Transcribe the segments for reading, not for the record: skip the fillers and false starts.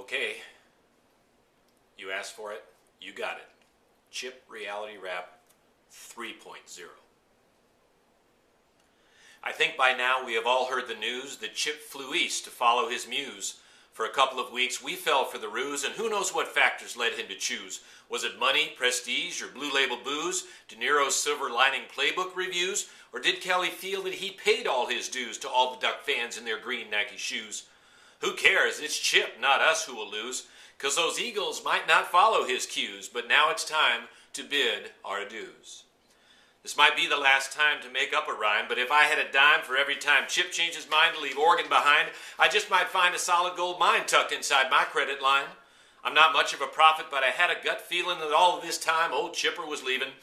Okay, you asked for it, you got it. Chip Reality Rap 3.0. I think by now we have all heard the news that Chip flew east to follow his muse. For a couple of weeks we fell for the ruse, and who knows what factors led him to choose. Was it money, prestige, or blue label booze, De Niro's silver lining playbook reviews, or did Kelly feel that he paid all his dues to all the Duck fans in their green Nike shoes? Who cares? It's Chip, not us, who will lose, 'cause those Eagles might not follow his cues, but now it's time to bid our adieus. This might be the last time to make up a rhyme, but if I had a dime for every time Chip changed his mind to leave Oregon behind, I just might find a solid gold mine tucked inside my credit line. I'm not much of a prophet, but I had a gut feeling that all of this time old Chipper was leaving.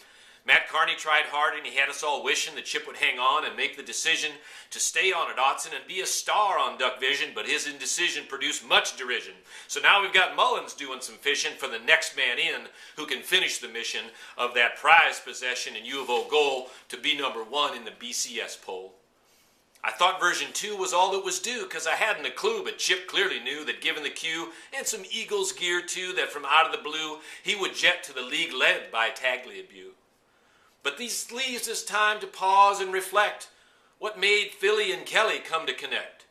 Matt Carney tried hard, and he had us all wishing that Chip would hang on and make the decision to stay on at Autzen and be a star on Duck Vision, but his indecision produced much derision. So now we've got Mullins doing some fishing for the next man in who can finish the mission of that prized possession and U of O goal to be #1 in the BCS poll. I thought version 2 was all that was due, because I hadn't a clue, but Chip clearly knew that given the cue, and some Eagles gear too, that from out of the blue, he would jet to the league led by Tagliabue. But this leaves us time to pause and reflect. What made Philly and Kelly come to connect?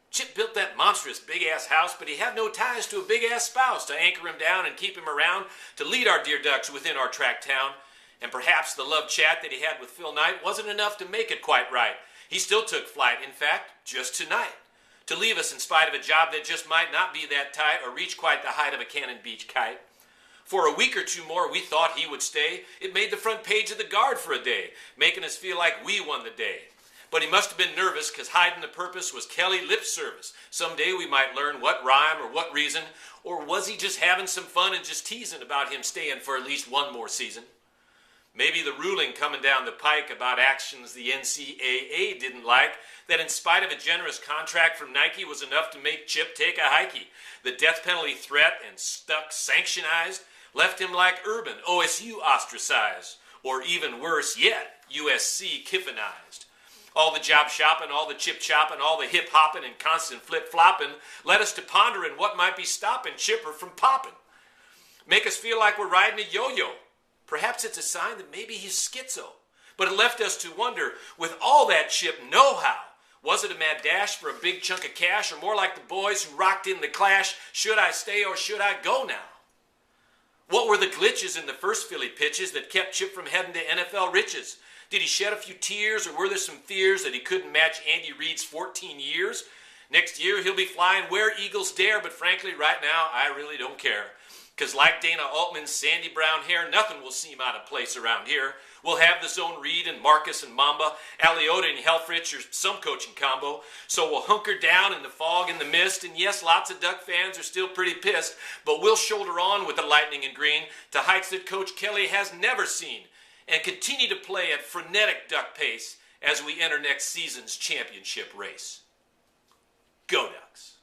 Chip built that monstrous big-ass house, but he had no ties to a big-ass spouse to anchor him down and keep him around to lead our dear Ducks within our track town. And perhaps the love chat that he had with Phil Knight wasn't enough to make it quite right. He still took flight, in fact, just tonight, to leave us in spite of a job that just might not be that tight or reach quite the height of a Cannon Beach kite. For a week or two more, we thought he would stay. It made the front page of the Guard for a day, making us feel like we won the day. But he must have been nervous, because hiding the purpose was Kelly lip service. Someday we might learn what rhyme or what reason, or was he just having some fun and just teasing about him staying for at least one more season? Maybe the ruling coming down the pike about actions the NCAA didn't like, that in spite of a generous contract from Nike was enough to make Chip take a hikey. The death penalty threat and stuck sanctionized left him like Urban, OSU ostracized, or even worse yet, USC kiffinized. All the job shopping, all the chip chopping, all the hip hopping and constant flip flopping led us to pondering what might be stopping Chipper from popping. Make us feel like we're riding a yo-yo. Perhaps it's a sign that maybe he's schizo. But it left us to wonder, with all that Chip know-how, was it a mad dash for a big chunk of cash, or more like the boys who rocked in the clash, should I stay or should I go now? What were the glitches in the first Philly pitches that kept Chip from heading to NFL riches? Did he shed a few tears, or were there some fears that he couldn't match Andy Reid's 14 years? Next year he'll be flying where Eagles dare, but frankly right now I really don't care. Because like Dana Altman's sandy brown hair, nothing will seem out of place around here. We'll have the zone Reed and Marcus and Mamba, Aliota and Helfrich, or some coaching combo. So we'll hunker down in the fog and the mist, and yes, lots of Duck fans are still pretty pissed, but we'll shoulder on with the lightning and green to heights that Coach Kelly has never seen, and continue to play at frenetic Duck pace as we enter next season's championship race. Go Ducks!